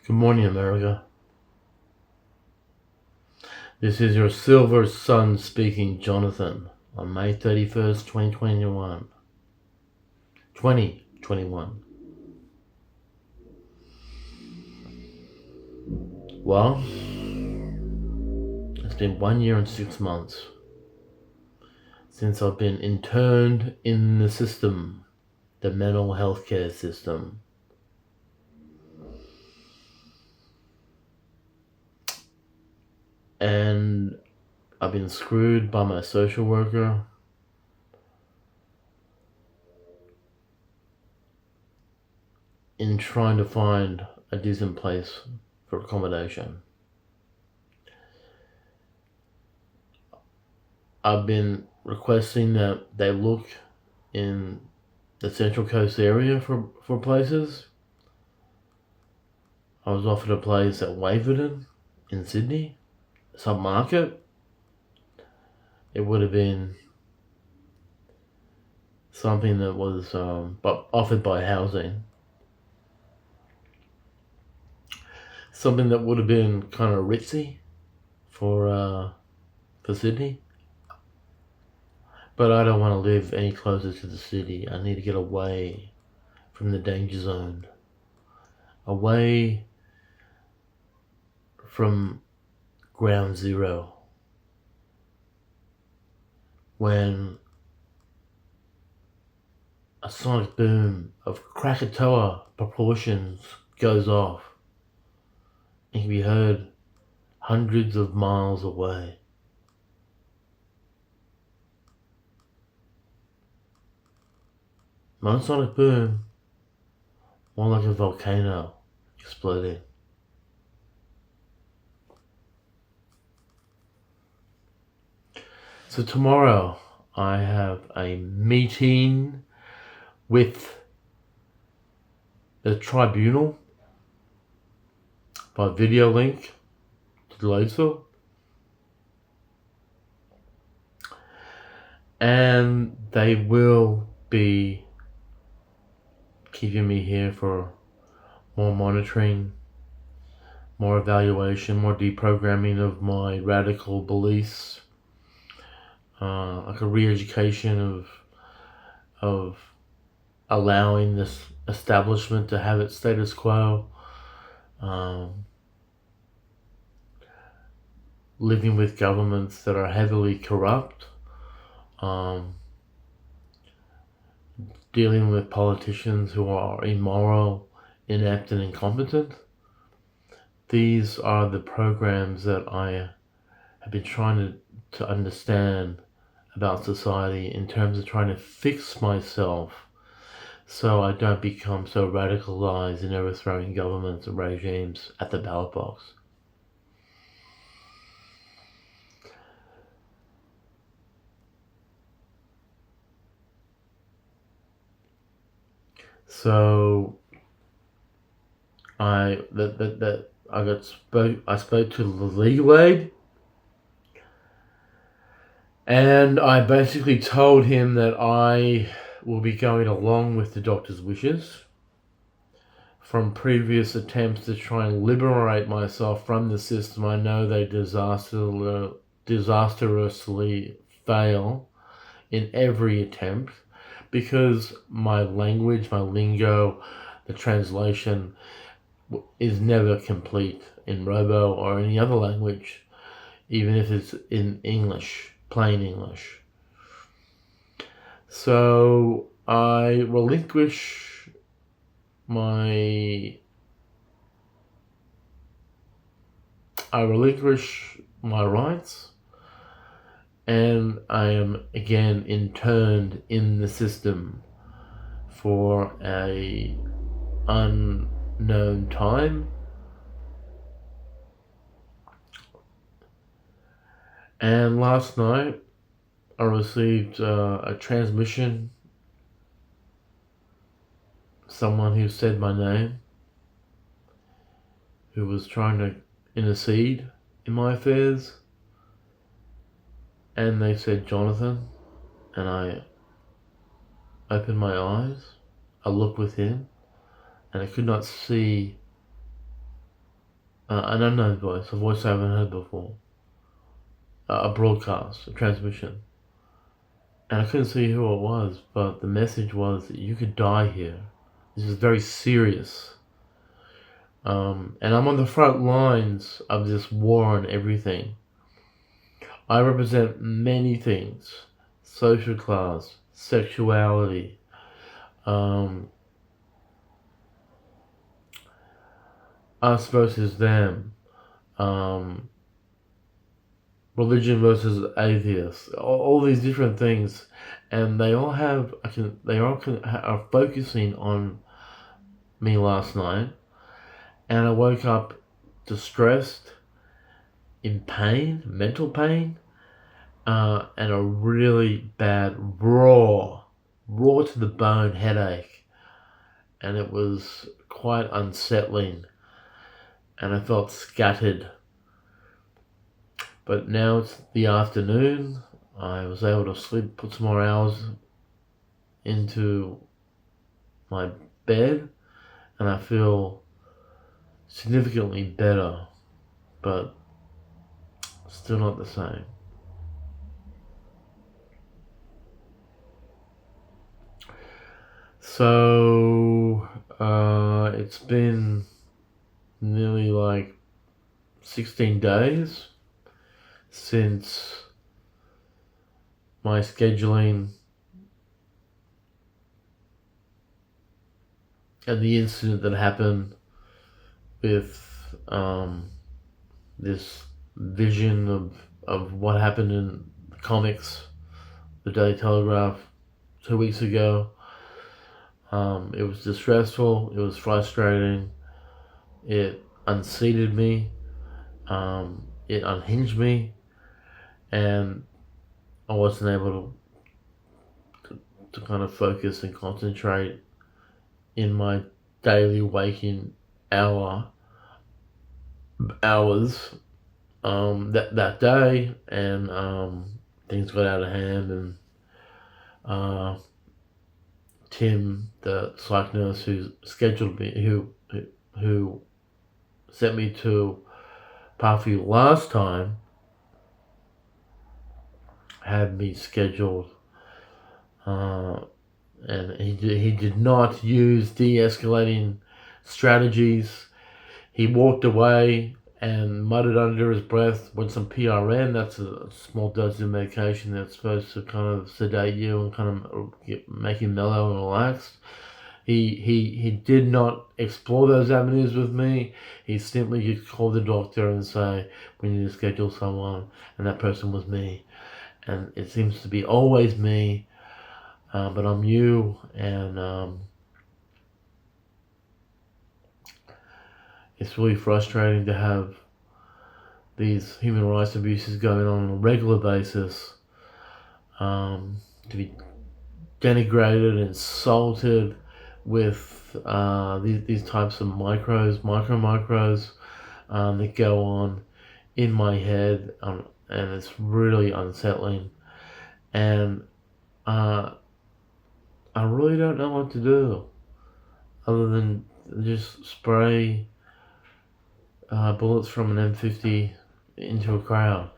Good morning, America. This is your silver sun speaking, Jonathon, on May 31st, 2021. 2021. Well, it's been 1 year and 6 months since I've been interned in the system, the mental health care system. And I've been screwed by my social worker. In trying to find a decent place for accommodation. I've been requesting that they look in the Central Coast area for places. I was offered a place at Waverton in Sydney, submarket. It would have been something that was offered by housing. Something that would have been kind of ritzy for Sydney. But I don't want to live any closer to the city. I need to get away from the danger zone. Away from ground zero. When a sonic boom of Krakatoa proportions goes off, it can be heard hundreds of miles away. One sonic boom, more like a volcano exploding. So tomorrow I have a meeting with the tribunal by video link to Deloitte. And they will be keeping me here for more monitoring, more evaluation, more deprogramming of my radical beliefs, like a re-education of allowing this establishment to have its status quo, living with governments that are heavily corrupt, dealing with politicians who are immoral, inept, and incompetent. These are the programs that I have been trying to understand about society in terms of trying to fix myself so I don't become so radicalized in overthrowing governments and regimes at the ballot box. So I spoke to the legal aid, and I basically told him that I will be going along with the doctor's wishes from previous attempts to try and liberate myself from the system. I know they disastrously fail in every attempt because my language, my lingo, the translation is never complete in Robo or any other language, even if it's in English, plain English. So I relinquish my rights, and I am again interned in the system for a unknown time. And last night I received a transmission, someone who said my name, who was trying to intercede in my affairs, and they said Jonathon, and I opened my eyes, I looked within, and I could not see an unknown voice, a voice I haven't heard before, a broadcast, a transmission. And I couldn't see who it was, but the message was that you could die here. This is very serious. And I'm on the front lines of this war and everything. I represent many things: social class, sexuality, us versus them, um, religion versus atheists, all these different things, and they all are focusing on me last night, and I woke up distressed, in pain, mental pain, and a really bad raw to the bone headache, and it was quite unsettling, and I felt scattered. But now it's the afternoon. I was able to sleep, put some more hours into my bed, and I feel significantly better, but still not the same. So, it's been nearly like 16 days since my scheduling and the incident that happened with this vision of what happened in the comics, the Daily Telegraph, 2 weeks ago. It was distressful, it was frustrating, it unseated me, it unhinged me, and I wasn't able to kind of focus and concentrate in my daily waking hours that day, and things got out of hand, and Tim, the psych nurse who scheduled me, who sent me to Parkview last time, had me scheduled, and he did not use de-escalating strategies. He walked away and muttered under his breath when some PRN, that's a small dose of medication that's supposed to kind of sedate you and kind of make you mellow and relaxed. He did not explore those avenues with me. He simply just called the doctor and say, we need to schedule someone, and that person was me. And it seems to be always me, but I'm you, and it's really frustrating to have these human rights abuses going on a regular basis, to be denigrated, insulted with these types of micro micros that go on in my head, and it's really unsettling, and I really don't know what to do other than just spray bullets from an M50 into a crowd,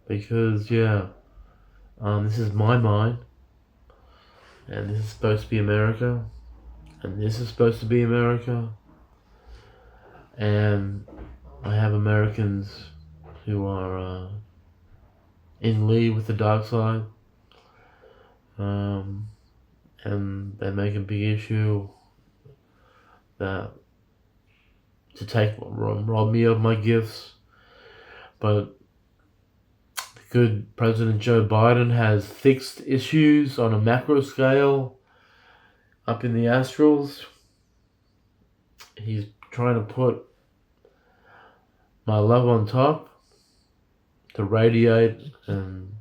because this is my mind, and this is supposed to be America, and this is supposed to be America, and I have Americans who are in league with the dark side, and they make a big issue that to rob me of my gifts. But the good President Joe Biden has fixed issues on a macro scale up in the astrals. He's trying to put my love on top to radiate and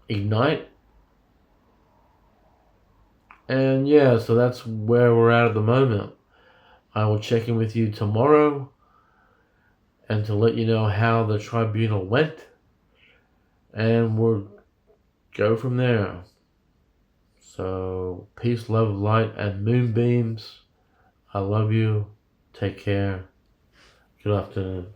ignite. And so that's where we're at the moment. I will check in with you tomorrow and to let you know how the tribunal went, and we'll go from there. So peace, love, light, and moonbeams. I love you. Take care. Good afternoon.